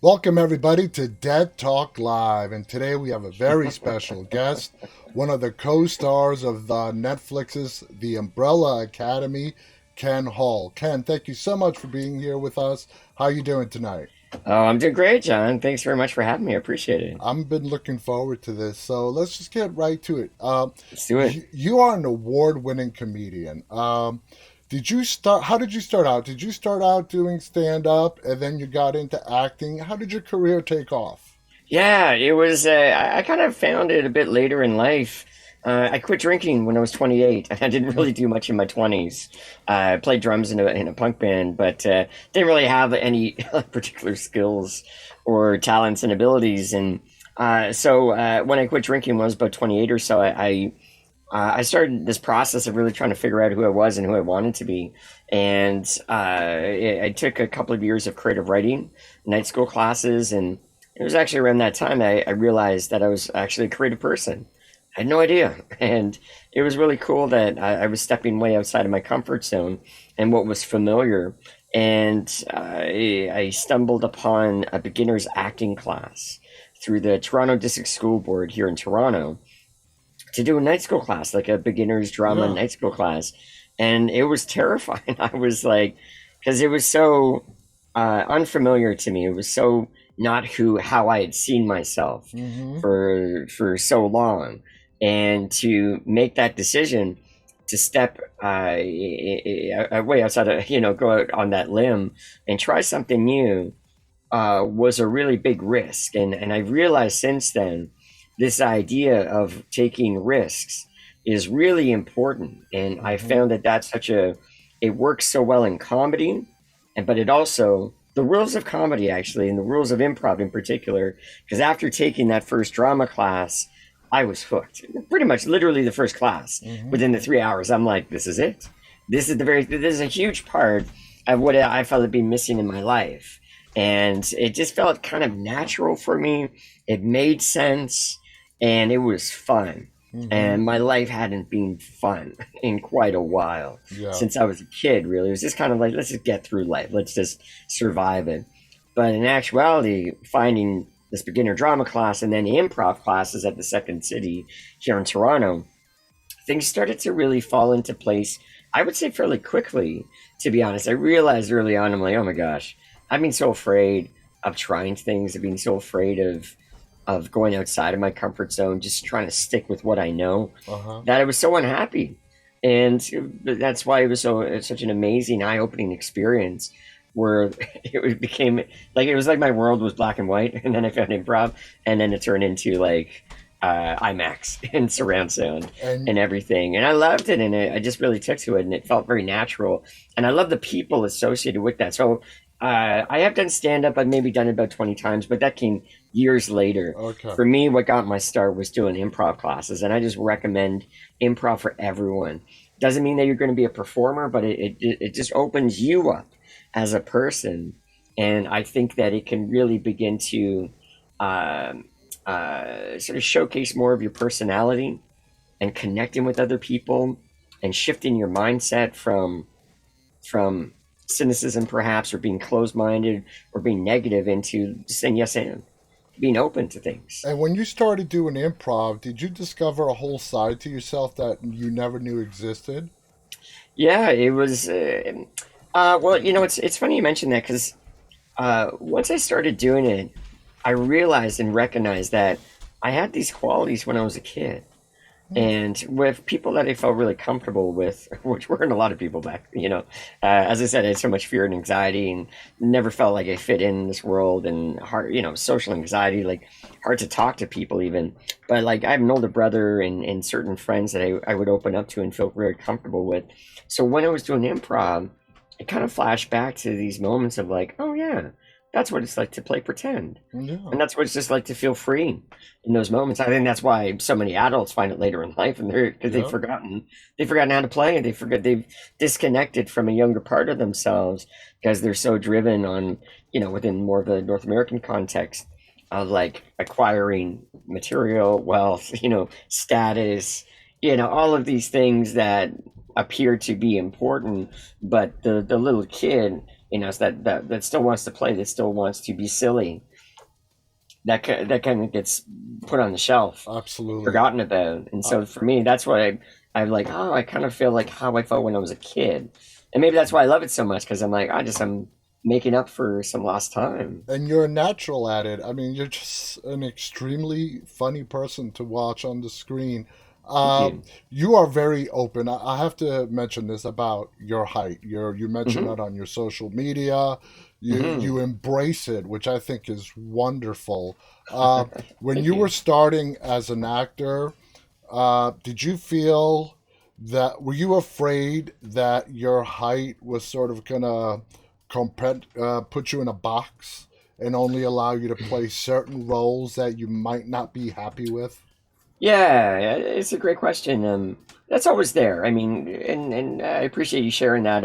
Welcome, everybody, to Dead Talk Live. And today we have a very special guest, one of the co stars of Netflix's The Umbrella Academy, Ken Hall. Ken, thank you so much for being here with us. How are you doing tonight? Oh, I'm doing great, John. Thanks very much for having me. I appreciate it. I've been looking forward to this. So let's just get right to it. Let's do it. You are an award winning comedian. Did you start? How did you start out? Did you start out doing stand up and then you got into acting? How did your career take off? Yeah, it was. I kind of found it a bit later in life. I quit drinking when I was 28. I didn't really do much in my 20s. I played drums in a punk band, but didn't really have any particular skills or talents and abilities. And so when I quit drinking when I was about 28 or so, I started this process of really trying to figure out who I was and who I wanted to be. And I took a couple of years of creative writing, night school classes, and it was actually around that time I realized that I was actually a creative person. I had no idea. And it was really cool that I was stepping way outside of my comfort zone and what was familiar. And I stumbled upon a beginner's acting class through the Toronto District School Board here in Toronto to do a night school class, like a beginner's drama Yeah. night school class. And it was terrifying. I was like, because it was so unfamiliar to me. It was so not how I had seen myself Mm-hmm. for so long, and to make that decision to step way outside of go out on that limb and try something new was a really big risk. And I realized since then, this idea of taking risks is really important. And I Mm-hmm. found that that's it works so well in comedy, but it also, the rules of comedy actually, and the rules of improv in particular, because after taking that first drama class, I was hooked. Pretty much literally the first class. Mm-hmm. Within the 3 hours, I'm like, this is it. This is a huge part of what I felt had been missing in my life. And it just felt kind of natural for me. It made sense and it was fun. Mm-hmm. And my life hadn't been fun in quite a while Yeah. since I was a kid, really. It was just kind of like, let's just get through life, let's just survive it. But in actuality, finding this beginner drama class and then improv classes at the Second City here in Toronto, things started to really fall into place, I would say fairly quickly, to be honest. I realized early on, I'm like, oh my gosh, I've been so afraid of trying things. I've been so afraid of going outside of my comfort zone, just trying to stick with what I know, Uh-huh. that I was so unhappy. And that's why it was such an amazing, eye-opening experience where became like, it was like my world was black and white, and then I found improv, and then it turned into like IMAX and surround sound And and everything. And I loved it, and I just really took to it, and it felt very natural. And I love the people associated with that. So I have done stand up. I've maybe done it about 20 times, but that came years later. okay. For me, what got my start was doing improv classes, and I just recommend improv for everyone. Doesn't mean that you're going to be a performer, but it just opens you up as a person, and I think that it can really begin to um, sort of showcase more of your personality and connecting with other people and shifting your mindset from cynicism perhaps, or being closed-minded or being negative, into just saying yes and being open to things. and when you started doing improv, did you discover a whole side to yourself that you never knew existed? Yeah, it was. Well, it's funny you mentioned that, because once I started doing it, I realized and recognized that I had these qualities when I was a kid, Hmm. and with people that I felt really comfortable with, which weren't a lot of people back. As I said, I had so much fear and anxiety, and never felt like I fit in this world, and hard, social anxiety, like hard to talk to people even. But like, I have an older brother and certain friends that I would open up to and feel very comfortable with. So when I was doing improv, it kind of flashed back to these moments of like, oh yeah, that's what it's like to play pretend, Yeah. and that's what it's just like to feel free in those moments. I think that's why so many adults find it later in life, and they're because Yeah. they've forgotten how to play, and they've disconnected from a younger part of themselves, because they're so driven on, within more of a North American context, of like acquiring material wealth, status, all of these things that appear to be important. But the little kid, that still wants to play, that still wants to be silly, that kind of gets put on the shelf, Absolutely. forgotten about. And Uh, so for me, that's what I'm like, oh, I kind of feel like how I felt when I was a kid. And maybe that's why I love it so much, because I'm like, I'm making up for some lost time. and you're a natural at it. I mean, you're just an extremely funny person to watch on the screen. Thank Um, you. you are very open. I have to mention this about your height. You mentioned Hmm. that on your social media. Hmm. You embrace it, which I think is wonderful. Uh, when Thank you were you. starting as an actor, did you feel that were you afraid that your height was sort of gonna put you in a box and only allow you to play certain roles that you might not be happy with? Yeah, it's a great question. That's always there. I mean, and I appreciate you sharing that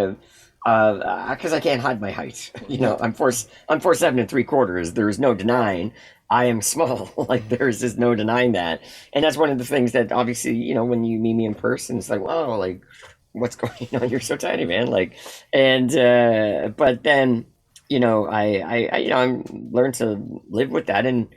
because I can't hide my height. You Yeah, know, I'm 4'7 3/4. There is no denying I am small. Like there is just no denying that, and that's one of the things that obviously, when you meet me in person, it's like, wow, like what's going on? You're so tiny, man. Like, and but then, I'm learned to live with that, and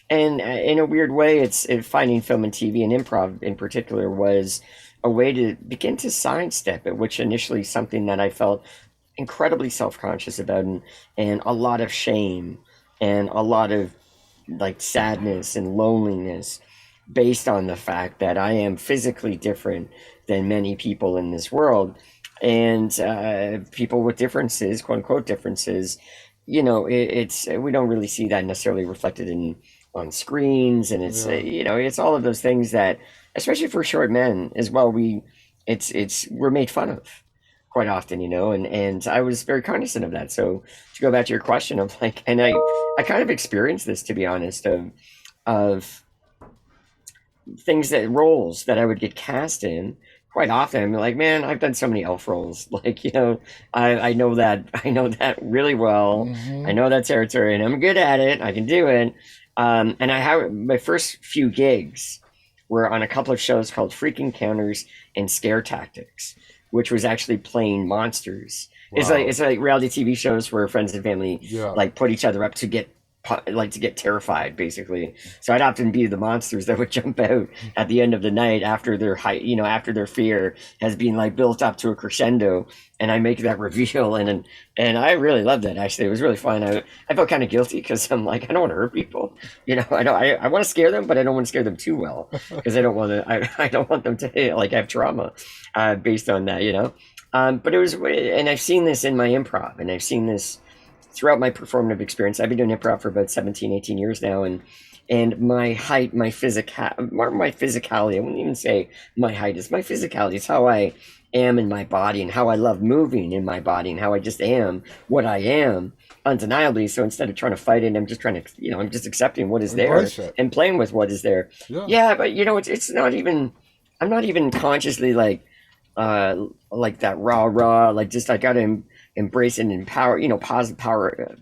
in a weird way, finding film and TV and improv in particular was a way to begin to sidestep it, which initially something that I felt incredibly self-conscious about, and a lot of shame and a lot of like sadness and loneliness based on the fact that I am physically different than many people in this world. And people with differences, quote unquote differences, it's we don't really see that necessarily reflected in on screens, and yeah. it's all of those things that, especially for short men as well, we're made fun of quite often, and I was very cognizant of that. So to go back to your question of like, and I kind of experienced this, to be honest, of things that roles that I would get cast in quite often. I'm like, man, I've done so many elf roles. Like, I know that I know that really well. I Hmm. know that territory, and I'm good at it. I can do it. And I have my first few gigs were on a couple of shows called Freak Encounters and Scare Tactics, which was actually playing monsters. Wow. It's like reality TV shows where friends and family Yeah. like put each other up to get to get terrified, basically. So I'd often be the monsters that would jump out at the end of the night after their height, after their fear has been like built up to a crescendo, and I make that reveal, and I really loved it. Actually, it was really fun. I felt kind of guilty because I'm like, I don't want to hurt people. I want to scare them, but I don't want to scare them too well because I don't want them to like have trauma based on that. But it was, and I've seen this in my improv, and I've seen this throughout my performative experience. I've been doing improv for about 17, 18 years now, and my height, my physicality, I wouldn't even say my height is my physicality. It's how I am in my body and how I love moving in my body and how I just am what I am undeniably. So instead of trying to fight it, I'm just trying to, I'm just accepting what is there Embrace it. and playing with what is there. Yeah. Yeah, but it's not even, I'm not even consciously uh like that raw like just I gotta embrace and empower, positive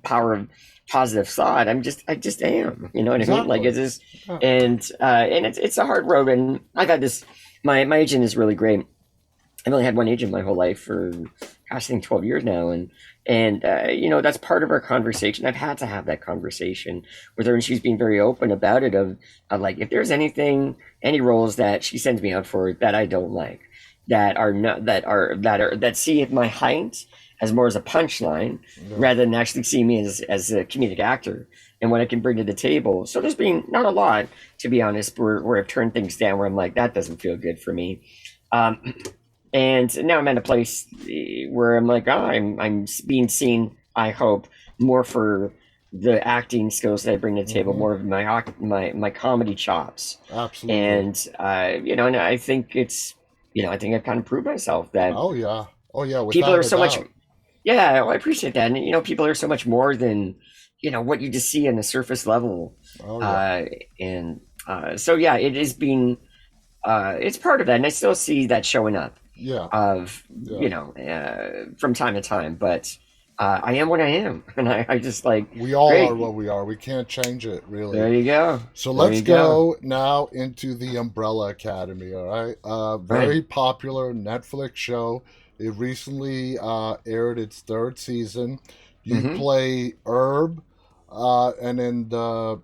power of positive thought. I just am, you know what I mean? Like Exactly. it's just, Yeah. and it's a hard road, and I've had this, my agent is really great. I've only had one agent my whole life for, gosh, I think 12 years now. And that's part of our conversation. I've had to have that conversation with her, and she's been very open about it of like, if there's any roles that she sends me out for that I don't like, that are not, that see my height as more as a punchline Yeah. rather than actually see me as a comedic actor and what I can bring to the table. So there's been not a lot, to be honest, where I've turned things down, where I'm like, that doesn't feel good for me. Um, and now I'm at a place where I'm like, oh, I'm being seen, I hope, more for the acting skills that I bring to the table, Hmm. more of my comedy chops. Absolutely. And I think I think I've kind of proved myself that Oh yeah. Oh yeah. people are Without a so much. doubt. Yeah, well, I appreciate that. And people are so much more than what you just see on the surface level. Oh yeah. uh and so yeah, it is being, it's part of that, and I still see that showing up Yeah. of Yeah. from time to time. But I am what I am, and I just like, We all are great. what we are. We can't change it, really. There you go. So There let's you go. go now into the Umbrella Academy, all right? Right. Very popular Netflix show. It recently aired its third season. You Mm-hmm. play Herb. And in the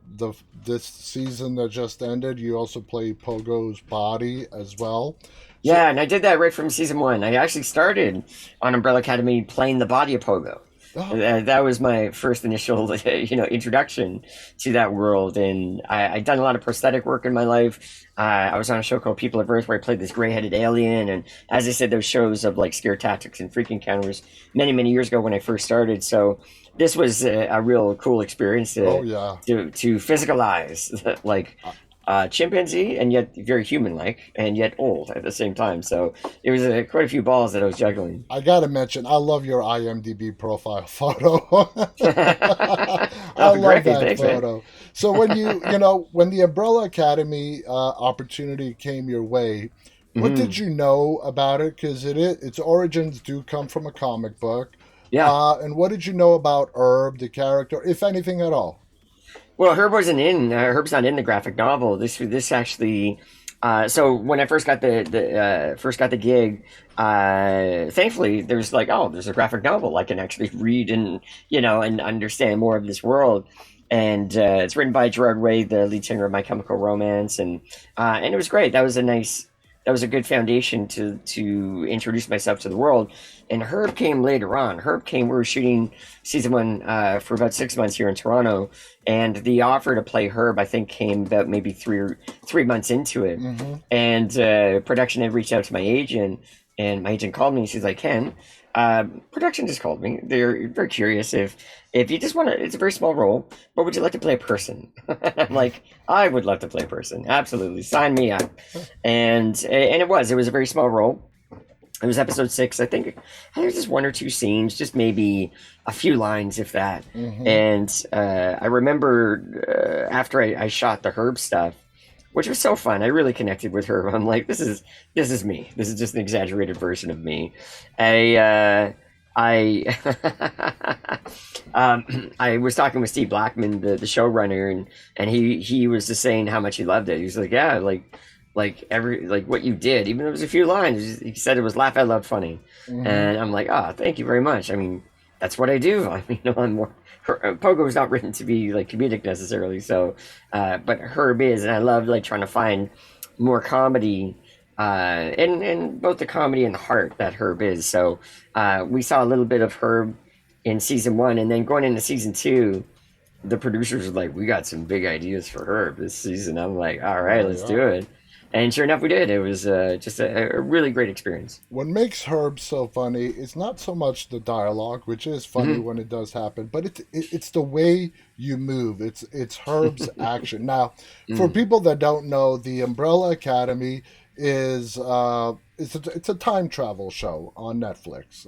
this season that just ended, you also played Pogo's body as well. So, Yeah, and I did that right from season one. I actually started on Umbrella Academy playing the body of Pogo. oh, That was my first initial, introduction to that world. And I'd done a lot of prosthetic work in my life. I was on a show called People of Earth where I played this gray-headed alien. And as I said, those shows of like Scare Tactics and Freak Encounters many, many years ago when I first started. So this was a real cool experience oh to yeah. physicalize like chimpanzee and yet very human-like and yet old at the same time. So it was quite a few balls that I was juggling. I gotta mention, I love your IMDb profile photo. I Oh, love great! that Thanks, man. photo. So when when the Umbrella Academy opportunity came your way, what did Hmm. you know about it? Because its origins do come from a comic book. Yeah. And what did you know about Herb, the character, if anything at all? Well, Herb wasn't in. Herb's not in the graphic novel. This actually. So when I first got the gig, thankfully there's like, oh, there's a graphic novel I can actually read and and understand more of this world. And it's written by Gerard Way, the lead singer of My Chemical Romance, and it was great. That was a good foundation to introduce myself to the world. And Herb came later on. Herb came. We were shooting season one for about 6 months here in Toronto, and the offer to play Herb, I think, came about maybe 3 months into it. Mm-hmm. And production had reached out to my agent, and my agent called me. She's like, "Ken, production just called me. They're very curious if you just want to. It's a very small role, but would you like to play a person?" I'm like, "I would love to play a person. Absolutely, sign me up." And it was a very small role. It was episode 6. I think there's just one or two scenes, just maybe a few lines, if that. Mm-hmm. And I remember after I shot the Herb stuff, which was so fun. I really connected with Herb. I'm like, this is me. This is just an exaggerated version of me. I I was talking with Steve Blackman, the showrunner, and he was just saying how much he loved it. He was like, yeah, like what you did, even if it was a few lines. He said it was laugh out loud funny, Mm-hmm. and I'm like, ah, oh, thank you very much. I mean, that's what I do. I mean, I'm more. Pogo is not written to be like comedic necessarily, so but Herb is, and I love like trying to find more comedy, and both the comedy and the heart that Herb is. So we saw a little bit of Herb in season one, and then going into season two, the producers were like, "We got some big ideas for Herb this season." I'm like, "All right, Oh let's yeah. do it." And sure enough, we did. It was just a really great experience. What makes Herb so funny is not so much the dialogue, which is funny Hmm. when it does happen, but it's the way you move. It's Herb's action. Now, for Mm. people that don't know, the Umbrella Academy is it's a time travel show on Netflix.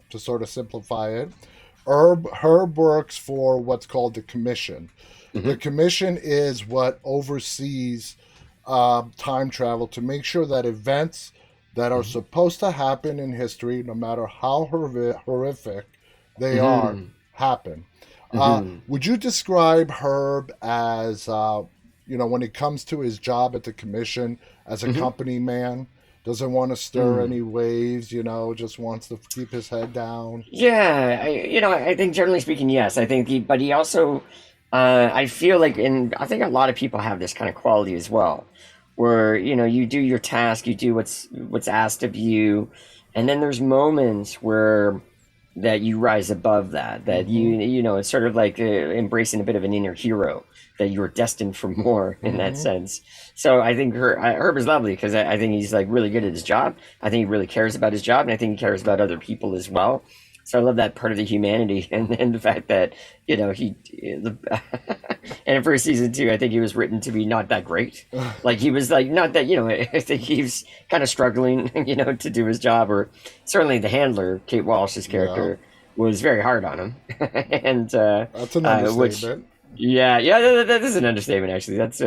To sort of simplify it, Herb works for what's called the Commission. The Hmm. Commission is what oversees time travel to make sure that events that are Hmm. supposed to happen in history, no matter how horrific they are, Hmm. happen. Hmm. Would you describe Herb as, when it comes to his job at the commission, as a Hmm. company man? Doesn't want to stir Hmm. any waves, just wants to keep his head down. Yeah, I think generally speaking, yes. I think, but he also, I feel like, and I think a lot of people have this kind of quality as well, where you do your task, you do what's asked of you, and then there's moments where that you rise above that. That Mm-hmm. it's sort of like embracing a bit of an inner hero. That you're destined for more in that Mm-hmm. sense. So I think Herb is lovely because I think he's like really good at his job. I think he really cares about his job, and I think he cares about other people as well. So I love that part of the humanity, and the fact that he the, and in first season two, I think he was written to be not that great. Like he was like not that I think he was kind of struggling, to do his job. Or certainly the handler, Kate Walsh's Yeah, character, was very hard on him, and that's an which understatement. yeah, that is an understatement. Actually, that's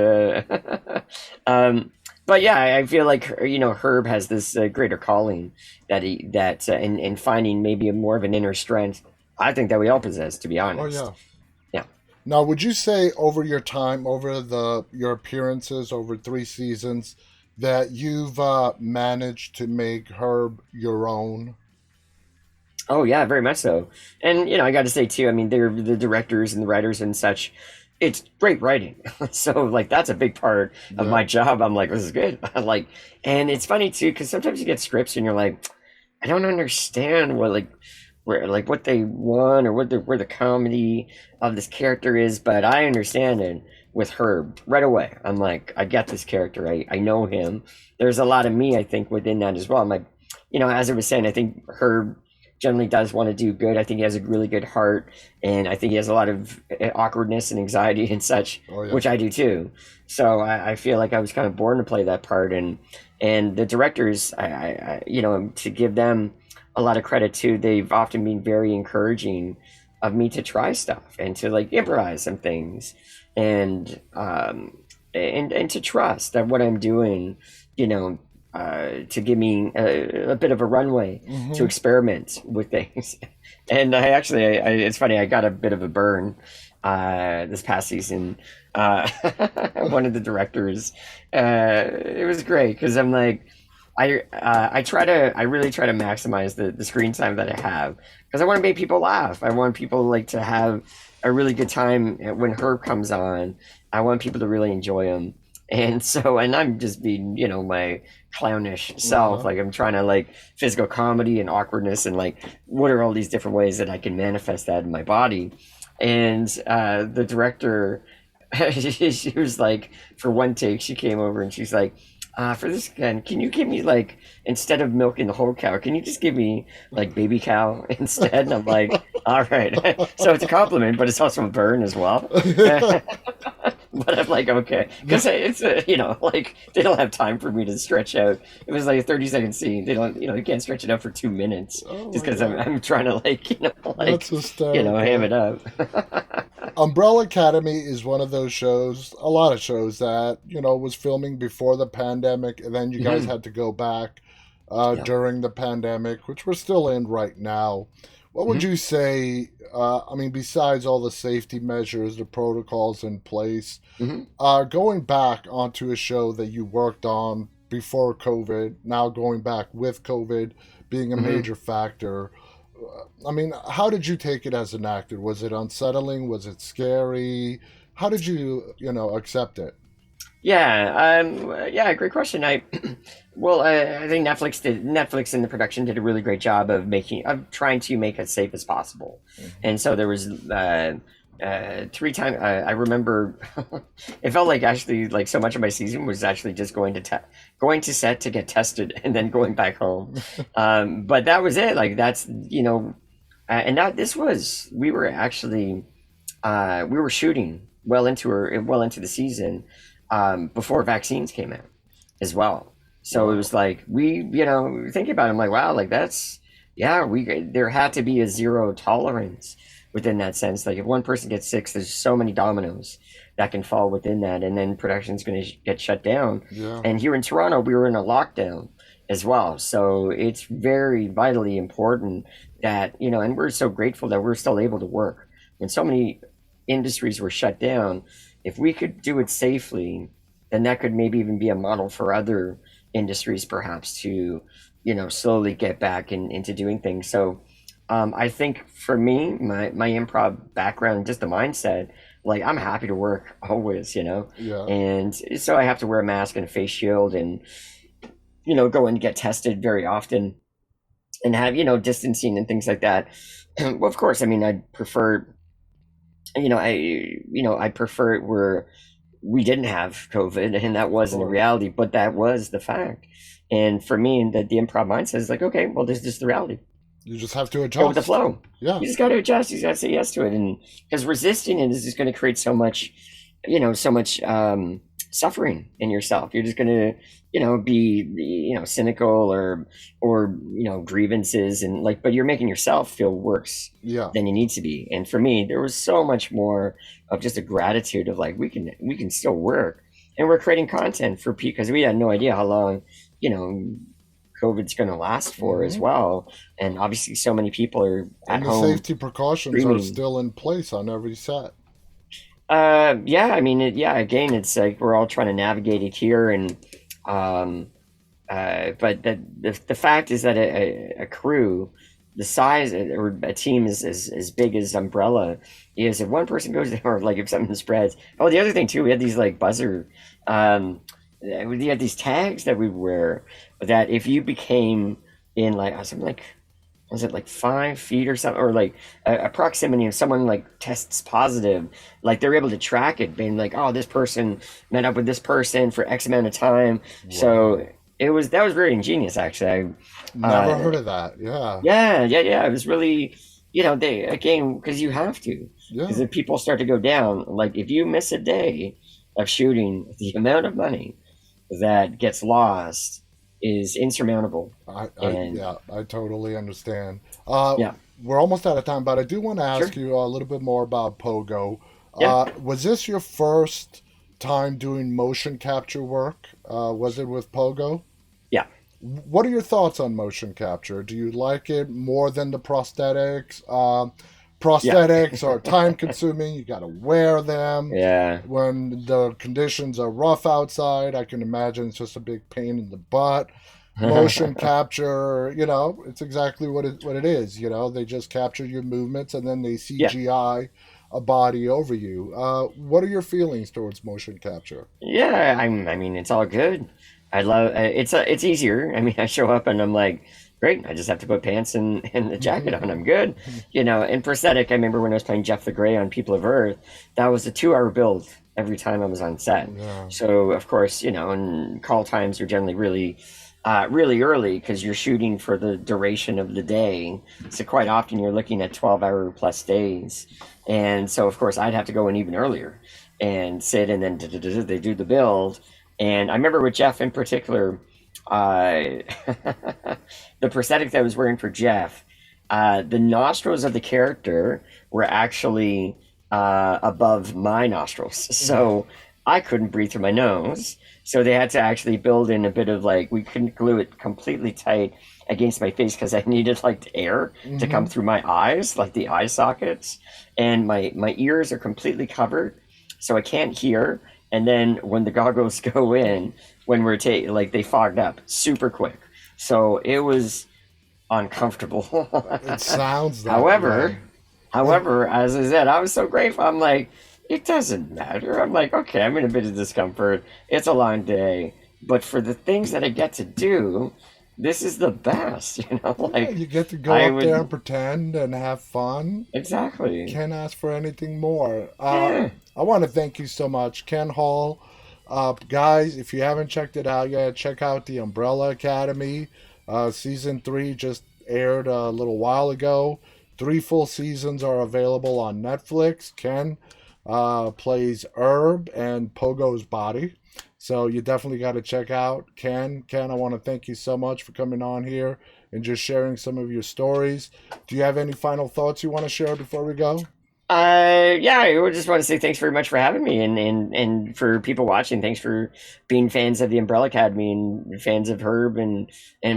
um, but yeah, I feel like Herb has this greater calling in finding maybe a more of an inner strength. I think that we all possess, to be Oh honest. yeah. Yeah. Now, would you say over your time, over your appearances over 3 seasons, that you've managed to make Herb your own? Oh yeah, very much so. And I got to say too, I mean, they're the directors and the writers and such. It's great writing. So like that's a big part of Yeah. my job. I'm like, this is good. Like, and it's funny too because sometimes you get scripts and you're like, I don't understand what like where like what they want or what the where the comedy of this character is, but I understand it with Herb right away. I'm like, I get this character. I know him. There's a lot of me I think within that as well. I'm like, as I was saying, I think Herb generally does want to do good. I think he has a really good heart, and I think he has a lot of awkwardness and anxiety and such, Oh yeah. which I do too. So I feel like I was kind of born to play that part, and the directors, to give them a lot of credit too. They've often been very encouraging of me to try stuff and to like improvise some things, and and to trust that what I'm doing, you know, to give me a bit of a runway to Hmm. experiment with things. And it's funny, I got a bit of a burn this past season. Uh, one of the directors, it was great because I'm like, I really try to maximize the screen time that I have because I want to make people laugh. I want people like to have a really good time when Herb comes on. I want people to really enjoy him. And so, and I'm just being, my clownish self. Uh-huh. Like I'm trying to like physical comedy and awkwardness and like what are all these different ways that I can manifest that in my body. And the director, she was like, for one take, she came over and she's like, for this again, can you give me like instead of milking the whole cow, can you just give me like baby cow instead? And I'm like, all right. So it's a compliment, but it's also a burn as well. But I'm like, okay, because it's like they don't have time for me to stretch out. It was like a 30-second scene. They don't, you can't stretch it out for 2 minutes Oh just my because I'm, god. I'm trying to like, That's ham hysterical. it up. Umbrella Academy is one of those shows, a lot of shows that, was filming before the pandemic, and then you guys Hmm. had to go back Yeah. during the pandemic, which we're still in right now. What would Hmm. you say? I mean, besides all the safety measures, the protocols in place, Hmm. going back onto a show that you worked on before COVID, now going back with COVID being a Hmm. major factor, I mean, how did you take it as an actor? Was it unsettling? Was it scary? How did you, accept it? Yeah, great question. Well, I think Netflix and the production did a really great job of trying to make it as safe as possible. Mhm. And so there was 3 times. I remember it felt like actually like so much of my season was actually just going to set to get tested and then going back home. But that was it. Like that's and that this was we were actually we were shooting well into the season before vaccines came out as well. So it Wow. was like thinking about it, I'm like, wow, like that's yeah, we there had to be a zero tolerance within that sense. Like if one person gets sick, there's so many dominoes that can fall within that, and then production's going to get shut down. Yeah. And here in Toronto, we were in a lockdown as well. So it's very vitally important that and we're so grateful that we're still able to work when so many industries were shut down. If we could do it safely, then that could maybe even be a model for other industries, perhaps, to slowly get back into doing things. So I think for me, my improv background, just the mindset, like I'm happy to work always, Yeah. and so I have to wear a mask and a face shield and go and get tested very often and have distancing and things like that. Well, of course, I mean I'd prefer I prefer it where we didn't have COVID and that Of wasn't a course. reality, but that was the fact. And for me, the improv mindset is like, okay, well, this is just the reality. You just have to Go with the adjust. flow. Yeah. You just got to adjust. You got to say yes to it, and because resisting it is just going to create so much, so much suffering in yourself. You're just going to, be cynical or grievances and like, but you're making yourself feel worse Yeah. than you need to be. And for me, there was so much more of just a gratitude of like we can still work, and we're creating content for people because we had no idea how long, you know COVID's going to last for as Hmm. well. And obviously, so many people are at And the home safety precautions are streaming. still in place on every set. Yeah, I mean, again, it's like we're all trying to navigate it here, and but the fact is that a crew the size or a team is as big as Umbrella is if one person goes down or like if something spreads. Oh, the other thing too, we had these like buzzer, we had these tags that we wear that if you became in like something like was it like 5 feet or something or like a proximity of someone like tests positive, like they're able to track it, being like, oh, this person met up with this person for X amount of time. So Wow. it was that was very ingenious actually. Never heard of that. Yeah. Yeah. It was really, they again because you have to, because Yeah. if people start to go down, like if you miss a day of shooting, the amount of money that gets lost is insurmountable. And Yeah, I totally understand. Uh, yeah, we're almost out of time, but I do want to sure, ask you a little bit more about Pogo. yeah, Was this your first time doing motion capture work? Was it with Pogo? yeah, What are your thoughts on motion capture? Do you like it more than the prosthetics? yeah, Prosthetics are time consuming. You got to wear them. yeah. When the conditions are rough outside, I can imagine it's just a big pain in the butt. Motion capture, it's exactly what it is. They just capture your movements and then they Yeah, CGI a body over you. What are your feelings towards motion capture? yeah. I mean, it's all good. I love it's easier. I mean, I show up and I'm like, great. I just have to put pants and the jacket on. I'm good. In prosthetic, I remember when I was playing Jeff the Gray on People of Earth, that was a 2 hour build every time I was on set. Yeah, So of course, and call times are generally really early because you're shooting for the duration of the day. So quite often you're looking at 12-hour plus days. And so of course I'd have to go in even earlier and sit and then they do the build. And I remember with Jeff in particular, uh, the prosthetic that I was wearing for Jeff, the nostrils of the character were actually above my nostrils. So I couldn't breathe through my nose. So they had to actually build in a bit of like, we couldn't glue it completely tight against my face because I needed like air to come hmm through my eyes, like the eye sockets. And my ears are completely covered. So I can't hear. And then when the goggles go in, when we're like they fogged up super quick. So it was uncomfortable. it sounds that way. However, however, as I said, I was so grateful. I'm like, it doesn't matter. I'm like, okay, I'm in a bit of discomfort. It's a long day, but for the things that I get to do, this is the best. Yeah, Like you get to go I up there would and pretend and have fun. exactly. Can't ask for anything more. Yeah. I want to thank you so much, Ken Hall. Guys, if you haven't checked it out yet, check out the Umbrella Academy. Season 3 just aired a little while ago. 3 full seasons are available on Netflix. Ken plays Herb and Pogo's body. So you definitely got to check out Ken. Ken, I want to thank you so much for coming on here and just sharing some of your stories. Do you have any final thoughts you want to share before we go? Yeah, I would just want to say thanks very much for having me, and for people watching, thanks for being fans of the Umbrella Academy and fans of Herb and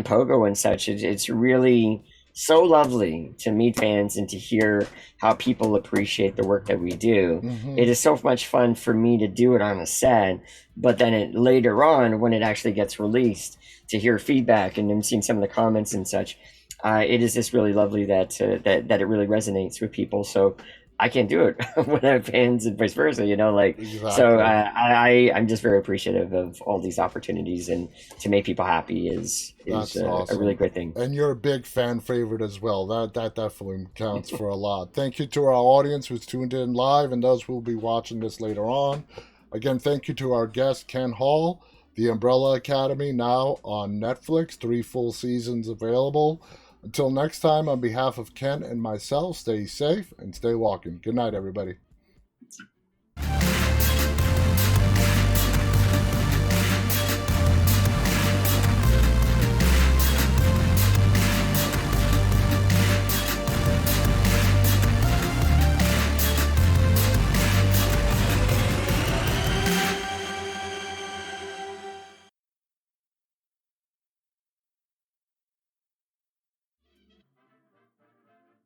Pogo and such. It's really so lovely to meet fans and to hear how people appreciate the work that we do. Hmm. It is so much fun for me to do it on a set, but then later on, when it actually gets released, to hear feedback and then seeing some of the comments and such. It is just really lovely that it really resonates with people. So I can't do it when I have fans and vice versa, like so Exactly. I'm just very appreciative of all these opportunities, and to make people happy is That's a really awesome. great thing. And you're a big fan favorite as well. That definitely counts for a lot. Thank you to our audience who's tuned in live and those who will be watching this later on. Again, thank you to our guest Ken Hall, The Umbrella Academy now on Netflix, 3 full seasons available. Until next time, on behalf of Ken and myself, stay safe and stay walking. Good night, everybody.